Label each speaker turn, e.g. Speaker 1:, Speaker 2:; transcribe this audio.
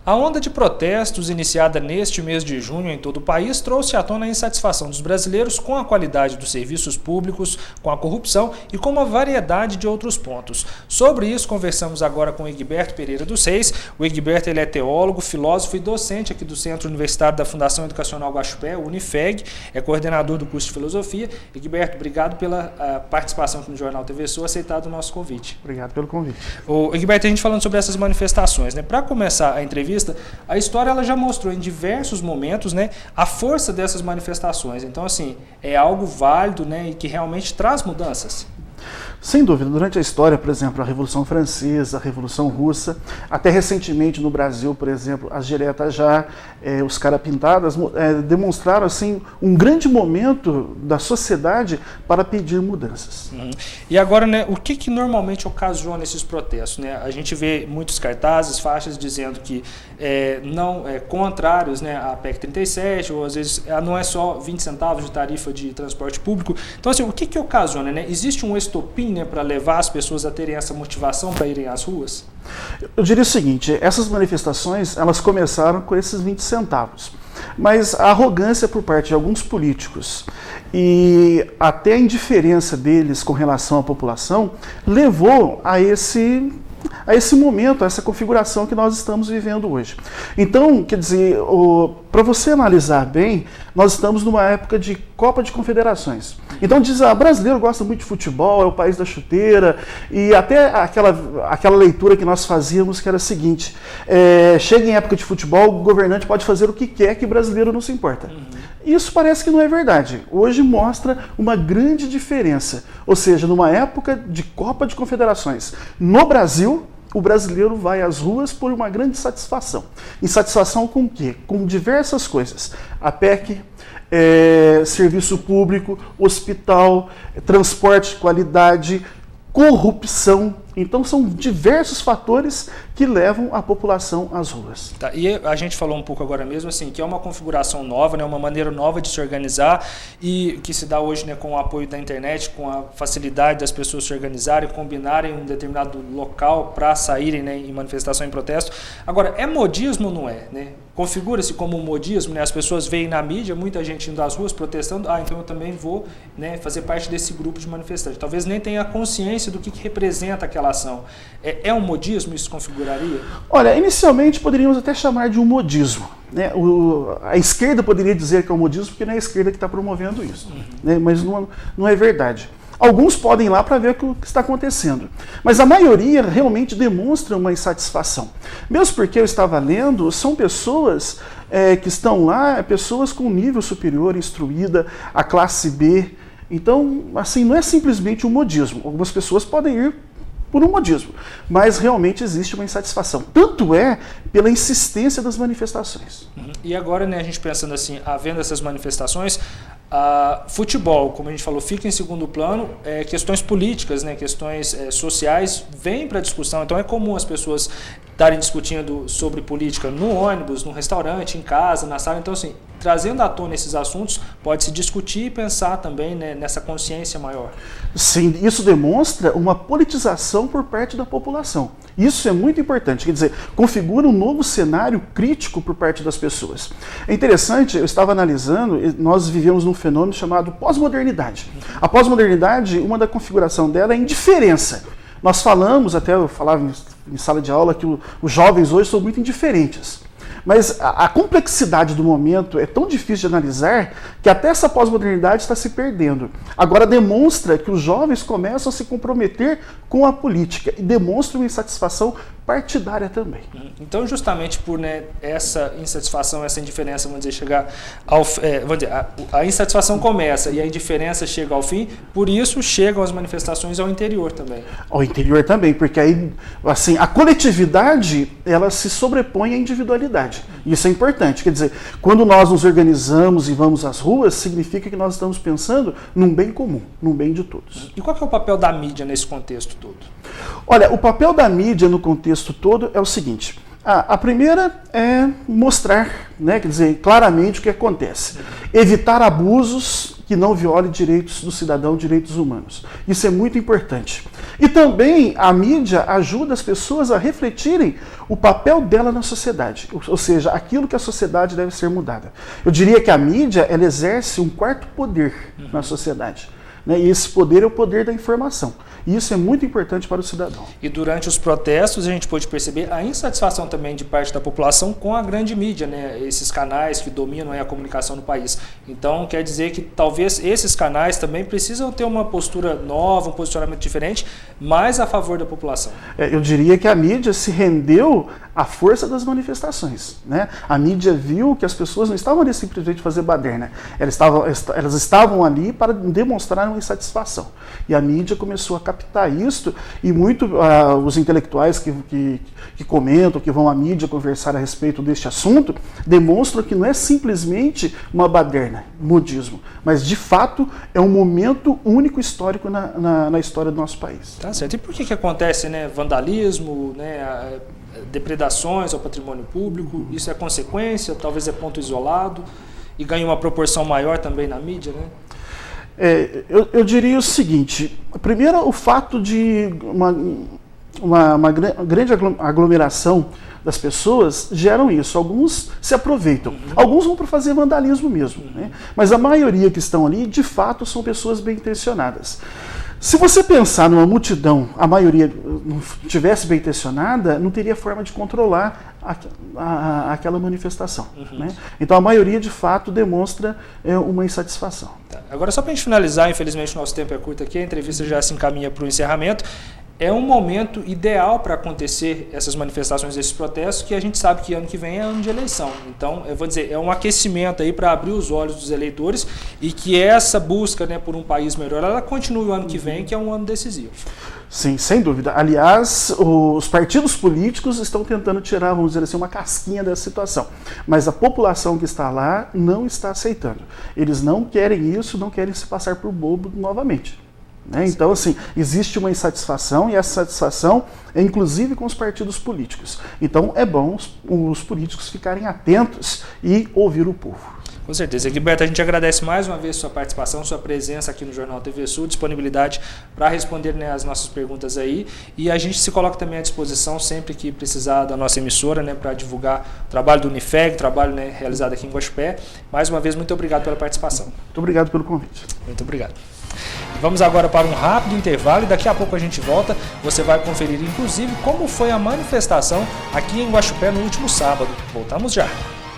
Speaker 1: A onda de protestos iniciada neste mês de junho em todo o país trouxe à tona a insatisfação dos brasileiros com a qualidade dos serviços públicos, com a corrupção e com uma variedade de outros pontos. Sobre isso, conversamos agora com o Egberto Pereira dos Reis. O Egberto ele é teólogo, filósofo e docente aqui do Centro Universitário da Fundação Educacional Guaxupé, Unifeg, é coordenador do curso de Filosofia. Egberto, obrigado pela participação aqui no Jornal TV Sul, aceitado o nosso convite.
Speaker 2: Obrigado pelo convite.
Speaker 1: O Egberto, a gente falando sobre essas manifestações, né? Para começar a entrevista, a história ela já mostrou em diversos momentos, né, a força dessas manifestações. Então, assim, é algo válido, né, e que realmente traz mudanças.
Speaker 2: Sem dúvida, durante a história, por exemplo, a Revolução Francesa, a Revolução Russa, até recentemente no Brasil, por exemplo, as diretas já, os cara pintadas, demonstraram assim, um grande momento da sociedade para pedir mudanças.
Speaker 1: E agora, né, o que normalmente ocasiona esses protestos? Né? A gente vê muitos cartazes, faixas dizendo que contrários, né, à PEC 37, ou às vezes não é só 20 centavos de tarifa de transporte público. Então, assim, o que ocasiona? Né? Existe um estopim, né, para levar as pessoas a terem essa motivação para irem às ruas?
Speaker 2: Eu diria o seguinte, essas manifestações elas começaram com esses 20 centavos, mas a arrogância por parte de alguns políticos e até a indiferença deles com relação à população levou a esse momento, a essa configuração que nós estamos vivendo hoje. Então, quer dizer, para você analisar bem, nós estamos numa época de Copa de Confederações. Então diz, brasileiro gosta muito de futebol, é o país da chuteira, e até aquela leitura que nós fazíamos que era a seguinte, chega em época de futebol, o governante pode fazer o que quer que o brasileiro não se importa. Isso parece que não é verdade. Hoje mostra uma grande diferença, ou seja, numa época de Copa de Confederações, no Brasil, o brasileiro vai às ruas por uma grande satisfação. Insatisfação com o quê? Com diversas coisas. A PEC, serviço público, hospital, transporte de qualidade, corrupção. Então são diversos fatores que levam a população às ruas.
Speaker 1: Tá, e a gente falou um pouco agora mesmo assim, que é uma configuração nova, né, uma maneira nova de se organizar e que se dá hoje, né, com o apoio da internet, com a facilidade das pessoas se organizarem, combinarem um determinado local para saírem, né, em manifestação, em protesto. Agora, é modismo ou não é? Né? Configura-se como um modismo, né? As pessoas veem na mídia, muita gente indo às ruas protestando, então eu também vou, né, fazer parte desse grupo de manifestantes. Talvez nem tenha consciência do que representa aquela ação. É um modismo, isso configuraria?
Speaker 2: Olha, inicialmente poderíamos até chamar de um modismo. Né? A esquerda poderia dizer que é um modismo porque não é a esquerda que está promovendo isso. Né? Mas não é verdade. Alguns podem ir lá para ver o que está acontecendo. Mas a maioria realmente demonstra uma insatisfação. Mesmo porque eu estava lendo, são pessoas que estão lá, pessoas com nível superior, instruída, a classe B. Então, assim, não é simplesmente um modismo. Algumas pessoas podem ir por um modismo, mas realmente existe uma insatisfação. Tanto é pela insistência das manifestações.
Speaker 1: E agora, né, a gente pensando assim, havendo essas manifestações, futebol, como a gente falou, fica em segundo plano, questões políticas, né, questões sociais vêm para a discussão. Então é comum as pessoas estarem discutindo sobre política no ônibus, no restaurante, em casa, na sala. Então, assim, trazendo à tona esses assuntos, pode-se discutir e pensar também, né, nessa consciência maior.
Speaker 2: Sim, isso demonstra uma politização por parte da população. Isso é muito importante, quer dizer, configura um novo cenário crítico por parte das pessoas. É interessante, eu estava analisando, nós vivemos num fenômeno chamado pós-modernidade. A pós-modernidade, uma da configuração dela é a indiferença. Nós falamos, até eu falava em sala de aula, que os jovens hoje são muito indiferentes. Mas a complexidade do momento é tão difícil de analisar que até essa pós-modernidade está se perdendo. Agora demonstra que os jovens começam a se comprometer com a política e demonstram insatisfação partidária também.
Speaker 1: Então, justamente por, né, essa insatisfação, essa indiferença, vamos dizer, chegar ao a insatisfação começa e a indiferença chega ao fim, por isso chegam as manifestações ao interior também.
Speaker 2: Ao interior também, porque aí, assim, a coletividade, ela se sobrepõe à individualidade. Isso é importante, quer dizer, quando nós nos organizamos e vamos às ruas, significa que nós estamos pensando num bem comum, num bem de todos.
Speaker 1: E qual que é o papel da mídia nesse contexto todo?
Speaker 2: Olha, o papel da mídia no contexto todo é o seguinte. A primeira é mostrar, né, quer dizer, claramente o que acontece. Evitar abusos que não viole direitos do cidadão, direitos humanos. Isso é muito importante. E também a mídia ajuda as pessoas a refletirem o papel dela na sociedade, ou seja, aquilo que a sociedade deve ser mudada. Eu diria que a mídia, ela exerce um quarto poder na sociedade. Né? E esse poder é o poder da informação. E isso é muito importante para o cidadão.
Speaker 1: E durante os protestos a gente pôde perceber a insatisfação também de parte da população com a grande mídia, né? Esses canais que dominam a comunicação no país. Então quer dizer que talvez esses canais também precisam ter uma postura nova, um posicionamento diferente, mais a favor da população.
Speaker 2: Eu diria que a mídia se rendeu à força das manifestações. Né? A mídia viu que as pessoas não estavam ali simplesmente fazer baderna. Elas estavam ali para demonstrar uma insatisfação. E a mídia começou a captar isso, e muito os intelectuais que comentam, que vão à mídia conversar a respeito deste assunto, demonstram que não é simplesmente uma baderna, modismo, mas de fato é um momento único histórico na história do nosso país.
Speaker 1: Tá certo. E por que acontece, né, vandalismo, né, depredações ao patrimônio público? Isso é consequência, talvez é ponto isolado, e ganha uma proporção maior também na mídia, né?
Speaker 2: Eu diria o seguinte: primeiro, o fato de uma grande aglomeração das pessoas geram isso. Alguns se aproveitam, alguns vão para fazer vandalismo mesmo, né? Mas a maioria que estão ali, de fato, são pessoas bem intencionadas. Se você pensar numa multidão, a maioria não tivesse bem intencionada, não teria forma de controlar aquela manifestação. Né? Então a maioria de fato demonstra uma insatisfação.
Speaker 1: Tá. Agora, só para a gente finalizar, infelizmente o nosso tempo é curto aqui, a entrevista já se encaminha para o encerramento. É um momento ideal para acontecer essas manifestações, esses protestos, que a gente sabe que ano que vem é ano de eleição. Então, eu vou dizer, é um aquecimento aí para abrir os olhos dos eleitores e que essa busca, né, por um país melhor, ela continue o ano que vem, que é um ano decisivo.
Speaker 2: Sim, sem dúvida. Aliás, os partidos políticos estão tentando tirar, vamos dizer assim, uma casquinha dessa situação. Mas a população que está lá não está aceitando. Eles não querem isso, não querem se passar por bobo novamente. Né? Então, assim, existe uma insatisfação, e essa satisfação é inclusive com os partidos políticos. Então, é bom os políticos ficarem atentos e ouvir o povo.
Speaker 1: Com certeza. Egberto, a gente agradece mais uma vez sua participação, sua presença aqui no Jornal TV Sul, disponibilidade para responder, né, as nossas perguntas aí. E a gente se coloca também à disposição sempre que precisar da nossa emissora, né, para divulgar o trabalho do Unifeg, trabalho, né, realizado aqui em Guaxupé. Mais uma vez, muito obrigado pela participação.
Speaker 2: Muito obrigado pelo convite.
Speaker 1: Muito obrigado. Vamos agora para um rápido intervalo e daqui a pouco a gente volta. Você vai conferir, inclusive, como foi a manifestação aqui em Guaxupé no último sábado. Voltamos já.